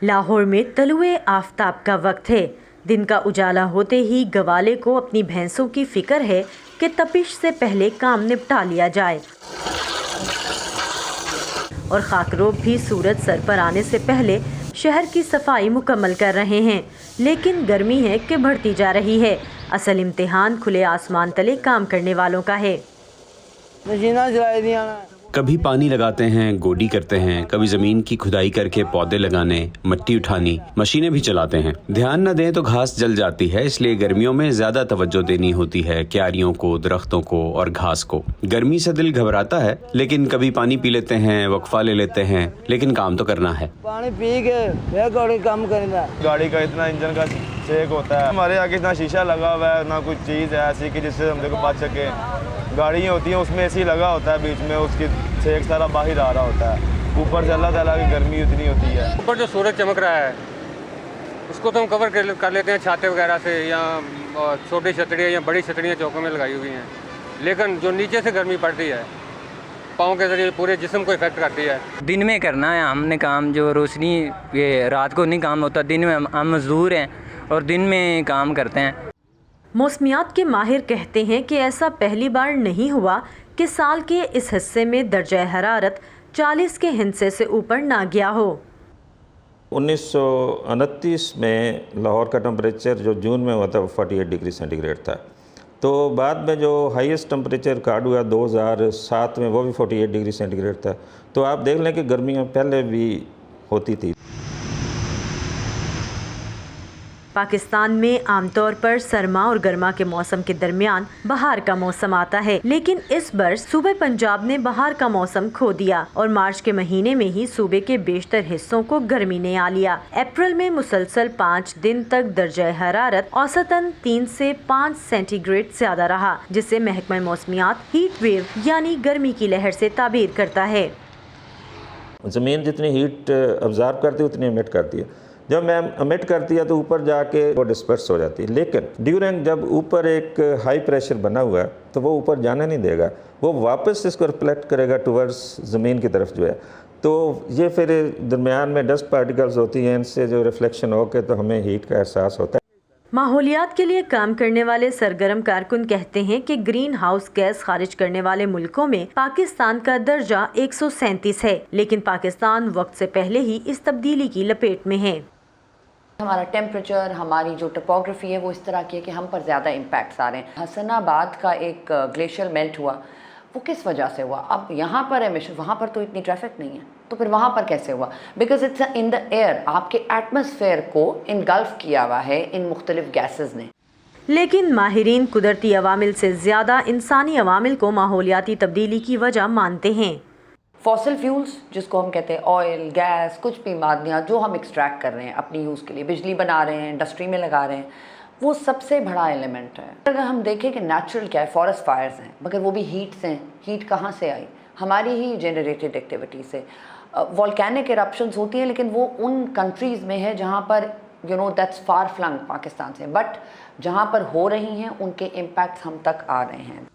लाहौर में तलुए आफताब का वक्त है। दिन का उजाला होते ही गवाले को अपनी भैंसों की फिक्र है कि तपिश से पहले काम निपटा लिया जाए और खाकरोब भी सूरज सर पर आने से पहले शहर की सफाई मुकम्मल कर रहे हैं। लेकिन गर्मी है कि बढ़ती जा रही है। असल इम्तिहान खुले आसमान तले काम करने वालों का है। कभी पानी लगाते हैं, गोडी करते हैं, कभी जमीन की खुदाई करके पौधे लगाने, मिट्टी उठानी, मशीनें भी चलाते हैं। ध्यान न दें तो घास जल जाती है, इसलिए गर्मियों में ज्यादा तवज्जो देनी होती है क्यारियों को, दरख्तों को और घास को। गर्मी से दिल घबराता है, लेकिन कभी पानी पी लेते हैं, वक्फा ले लेते हैं, लेकिन काम तो करना है। पानी पी के गाड़ी काम करना। गाड़ी का इतना इंजन का चेक होता है, हमारे आगे इतना शीशा लगा हुआ है, ना कुछ चीज़ है ऐसी कि जिससे हम देखो बच सके। गाड़ी होती है उसमें एसी लगा होता है, बीच में उसकी छेक सारा बाहर आ रहा होता है। ऊपर से अल्लाह ताला की गर्मी उतनी होती है। ऊपर जो सूरज चमक रहा है उसको तो हम कवर कर लेते हैं छाते वगैरह से, या छोटी छतरियाँ या बड़ी छतरियाँ चौकों में लगाई हुई हैं। लेकिन जो नीचे से गर्मी पड़ती है पाँव के जरिए पूरे जिस्म को इफेक्ट करती है। दिन में करना है हमने काम, जो रोशनी ये रात को नहीं काम होता। दिन में हम मजदूर हैं और दिन में काम करते हैं। मौसमियात के माहिर कहते हैं कि ऐसा पहली बार नहीं हुआ कि साल के इस हिस्से में दर्जा हरारत 40 के हिस्से से ऊपर ना गया हो। 1929 में लाहौर का टेम्परेचर जो जून में हुआ था 48 डिग्री सेंटीग्रेड था। तो बाद में जो हाईएस्ट टेम्परेचर रिकॉर्ड हुआ 2007 में, वो भी 48 डिग्री सेंटीग्रेड था। तो आप देख लें कि गर्मियाँ पहले भी होती थी। पाकिस्तान में आमतौर पर सरमा और गर्मा के मौसम के दरमियान बहार का मौसम आता है, लेकिन इस बरस सूबे पंजाब ने बहार का मौसम खो दिया और मार्च के महीने में ही सूबे के बेशतर हिस्सों को गर्मी ने आ लिया। अप्रैल में मुसलसल 5 दिन तक दर्जा हरारत औसतन 3 से 5 सेंटीग्रेड ज्यादा रहा, जिससे महकमा मौसमियात हीट वेव यानी गर्मी की लहर से ताबीर करता है। ज़मीन जितनी हीट अब्जॉर्ब करती है उतनी एमिट करती है। जब मैम एमिट करती है तो ऊपर जाके वो डिस्पर्स हो जाती है, लेकिन ड्यूरिंग जब ऊपर एक हाई प्रेशर बना हुआ है तो वो ऊपर जाने नहीं देगा, वो वापस इसको रिफ्लेक्ट करेगा टुवर्ड्स ज़मीन की तरफ जो है। तो ये फिर दरमियान में डस्ट पार्टिकल्स होती हैं, इनसे जो रिफ्लेक्शन होकर तो हमें हीट का एहसास होता है। माहौलियात के लिए काम करने वाले सरगर्म कारकुन कहते हैं कि ग्रीन हाउस गैस खारिज करने वाले मुल्कों में पाकिस्तान का दर्जा 137 है, लेकिन पाकिस्तान वक्त से पहले ही इस तब्दीली की लपेट में है। हमारा टेम्परेचर, हमारी जो टोपोग्राफी है वो इस तरह की है कि हम पर ज़्यादा इम्पैक्ट्स आ रहे हैं। हसनाबाद का एक ग्लेशियर मेल्ट हुआ, वो किस वजह से हुआ? अब यहाँ पर एमिशन, वहाँ पर तो इतनी ट्रैफिक नहीं है, तो फिर वहाँ पर कैसे हुआ? Because it's in the air, आपके एटमॉस्फेयर को इनगल्फ किया हुआ है इन मुख्तलिफ गैसेस ने। लेकिन माहिरीन कुदरती अवामिल से ज़्यादा इंसानी अवामिल को माहौलियाती तब्दीली की वजह मानते हैं। फॉसिल फ्यूल्स जिसको हम कहते हैं, ऑयल, गैस, कुछ भी मादनियाँ जो हम एक्सट्रैक्ट कर रहे हैं अपनी यूज़ के लिए, बिजली बना रहे हैं, इंडस्ट्री में लगा रहे हैं, वो सबसे बड़ा एलिमेंट है। अगर हम देखें कि नेचुरल क्या है, फॉरेस्ट फायर्स हैं, मगर वो भी हीट से हैं। हीट कहाँ से आई? हमारी ही जनरेटेड एक्टिविटी से। वॉल्केनिक इरप्शंस होती हैं, लेकिन वो उन कंट्रीज़ में है जहाँ पर दैट्स फार फ्लंग पाकिस्तान से, बट जहाँ पर हो रही हैं उनके इम्पैक्ट हम तक आ रहे हैं।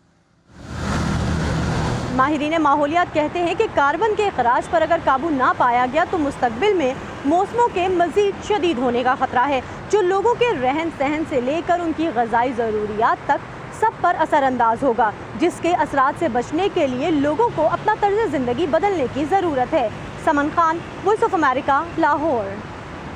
माहिरीन माहौलियात कहते हैं कि कार्बन के अखराज पर अगर काबू ना पाया गया तो मुस्तकबिल में मौसमों के मज़ीद शदीद होने का ख़तरा है, जो लोगों के रहन सहन से लेकर उनकी ग़िज़ाई ज़रूरियात तक सब पर असरअंदाज होगा, जिसके असरात से बचने के लिए लोगों को अपना तर्ज़ ज़िंदगी बदलने की ज़रूरत है। Saman Khan, Voice of America, Lahore.